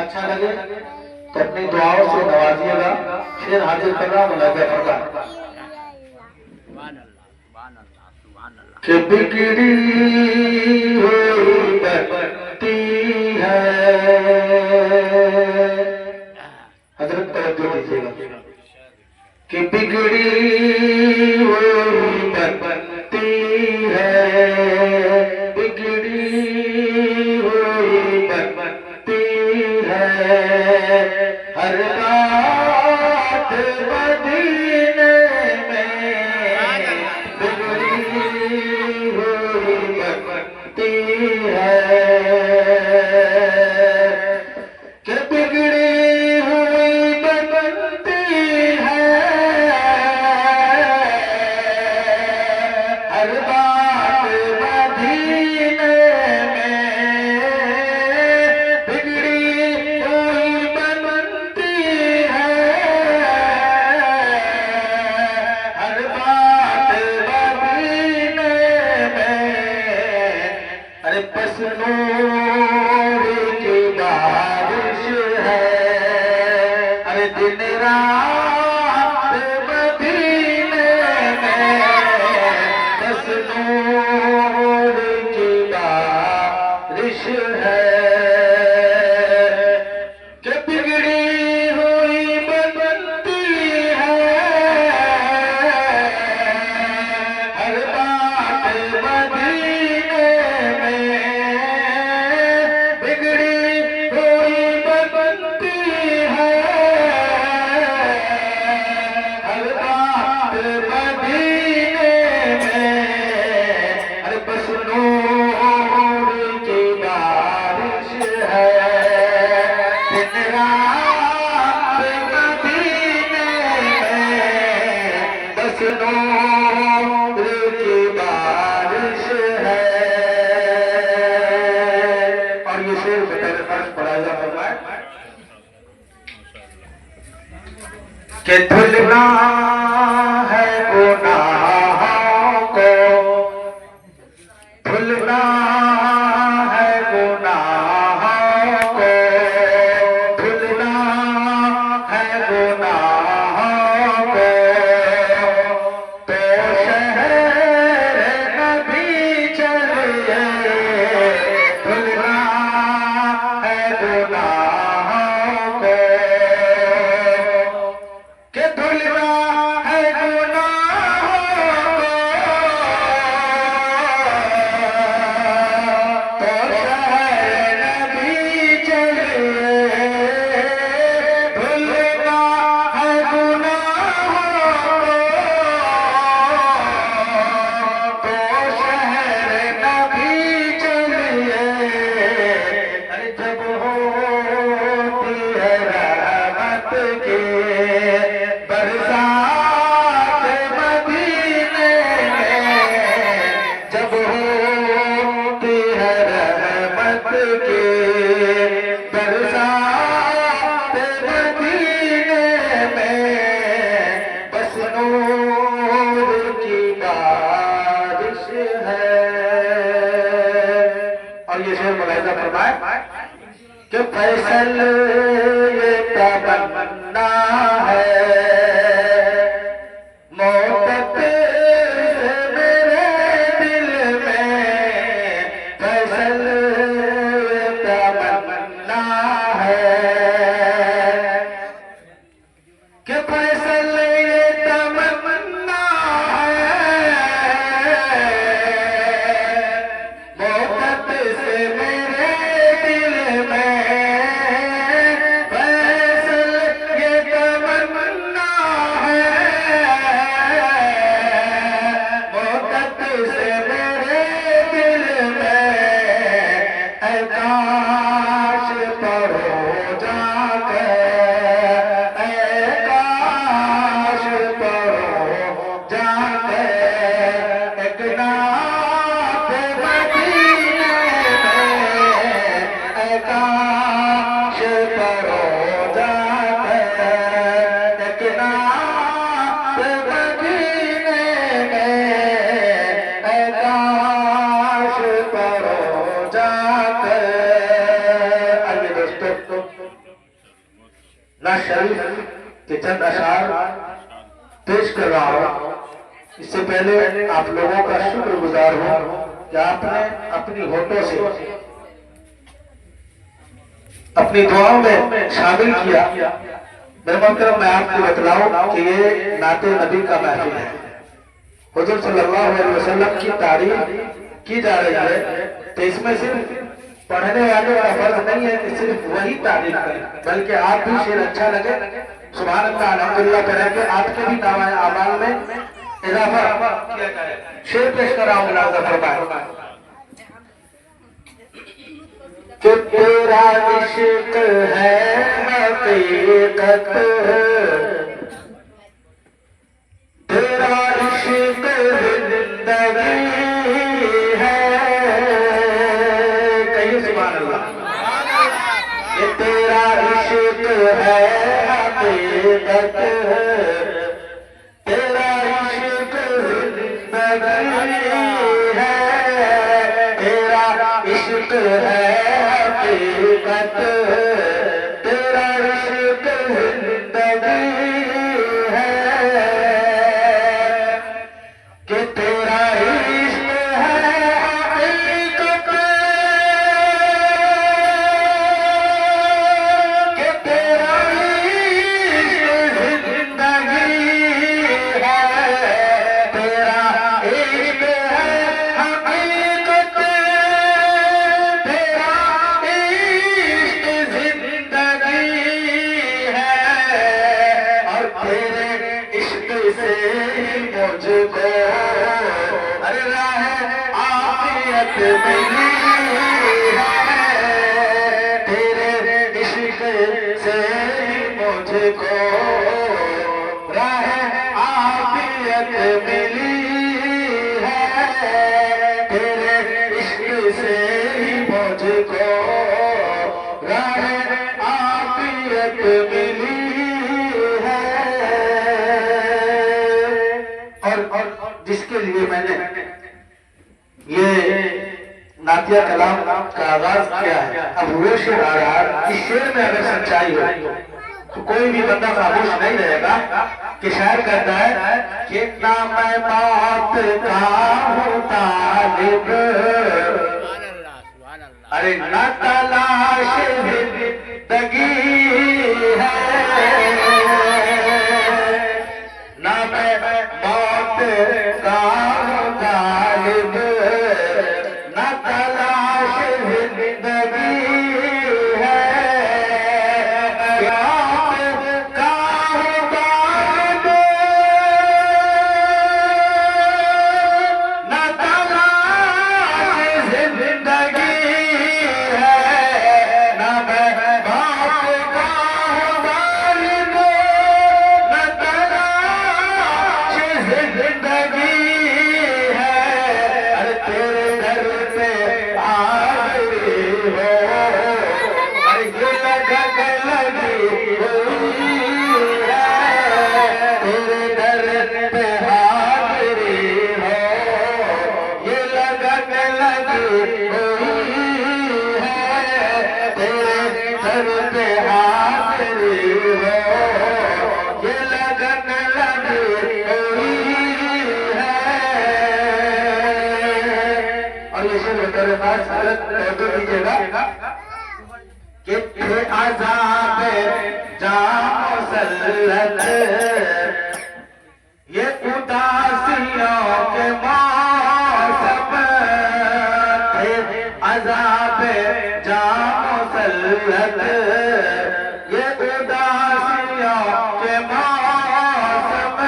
अच्छा लगे तो अपनी दुआओं से नवाजिएगा। फिर हाजिर कर रहा हूँ मुलाज़ा फरमान कि बिगड़ी हुई बनती है। हजरत तवज्जो दीजिएगा कि बिगड़ी हुई बनती है, बिगड़ी हुई बनती है। हर बात मदीने में बिगड़ी हुई बनती है। कि बिगड़ी हुई बनती है, हर बात मदीने में बिगड़ी हुई बनती है। हर बात मदीने में अरे बस नूर की बारिश है। अरे दिन रात मदीने में बस नूर की बारिश है। कि बिगड़ी हुई बनती है, हर बात मदीने में बिगड़ी हुई बनती है। हर बात मदीने में अरे बस नूर की बारिश है। दिन रात मदीने में बस नूर की बारिश है। और ये शेर बताने फर्ज पढ़ाया फरमाए कि धुलना है गुनाहों को, धुलना है गुनाहों को, धुलना है गुनाहों को। तो शहर नबी चलिए, धुलना है गुनाहों को। कि धुलना है गुनाहों को, तो शहर नबी चलिए। धुलना है गुनाहों को, तो शहर नबी चलिए। अरे जब होती है रहमत की बरसात मदीने में, जब होती है रहमत की बरसात मदीने में बस नूर की बारिश है। और ये शेर मुलाहिजा फरमाए कि फैसल ये तमन्ना है, मोहब्बत से मेरे दिल में। फैसल ये तमन्ना है कि फैसल ये तमन्ना है, मोहब्बत से मेरे दिल में। फैसल ये तमन्ना है, मोहब्बत से मेरे दिल में। ऐ काश परो जाकर, ऐ काश परो जाकर एक नात मदीने में। ऐ काश परो जाकर एक नात मदीने में। ऐ काश परो जाकर ना शरीफ के चंद अशार पेश कर रहा हूं। इससे पहले आप लोगों का शुक्रगुजार हूं कि आपने अपनी होठों से अपनी दुआओं में शामिल किया। मेरे मोहतरम, मैं आपको बतलाऊं कि ये नाते नबी का महफिल है। हुजूर सल्लल्लाहु अलैहि वसल्लम की तारीफ की जा रही है, तो इसमें सिर्फ पढ़ने वाले का फर्ज नहीं है कि सिर्फ वही तारीफ करें, बल्कि आप भी शेर अच्छा लगे सुभान अल्लाह अल्हम्दुलिल्लाह करें कि आपके भी नामाए आमाल में इजाफा किया जाए। शेर पेश कर रहा हूं, मुलाज़ा फरमाएं कि तेरा इश्क है हकीकत, तेरा इश्क जिंदगी है। कहिए सुभान अल्लाह। ये तेरा इश्क है हकीकत, तेरा इश्क जिंदगी है, तेरा इश्क है हकीकत, तेरा इश्क जिंदगी है कि तेरा इश्क है हकीकत, कि तेरा इश्क जिंदगी है, तेरा इश्क है हकीकत, तेरा इश्क जिंदगी है। और तेरे इश्क से मुझको अरे राह आफियत मिली है, तेरे इश्क से मुझको राह आफियत मिली है, तेरे इश्क से मुझको राह आफियत मिली है। और जिसके लिए मैंने ये नातिया कलाम का आगाज किया है, अब वो शेर आ रहा है। इस शेर में अगर सच्चाई हो तो कोई भी बंदा खामोश नहीं रहेगा कि शायर कहता है कि ना मैं बात का हूं तालिब, अरे ना तलाश जिंदगी है, ना मैं बात का हूं तालिब, ना तलाश जिंदगी है, बात का हूं तालिब, ना तलाश जिंदगी है, ना मैं बात का हूं तालिब, ना तलाश जिंदगी है। अरे तेरे घर पे हाजिरी हो, अरे ये लगन लगी हुई है, तेरे घर पे हाजिरी हो, ये लगन लगी हुई है, तेरे घर पे हाजिरी हो, ये लगन लगी हुई है। और ये शेर मेरे पास तवज्जो कीजिएगा कि थे अज़ाब जाम मुसल्लत, ये उदासियों के मौसम, थे अज़ाब जाम मुसल्लत, ये उदासियों के मौसम,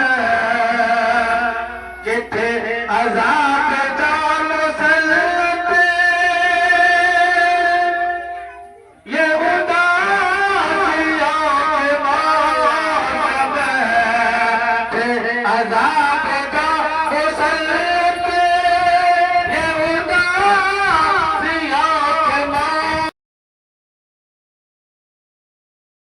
कि थे अज़ाब जाम मुसल्लत, ये उदासियों के मौसम, थे अज़ाब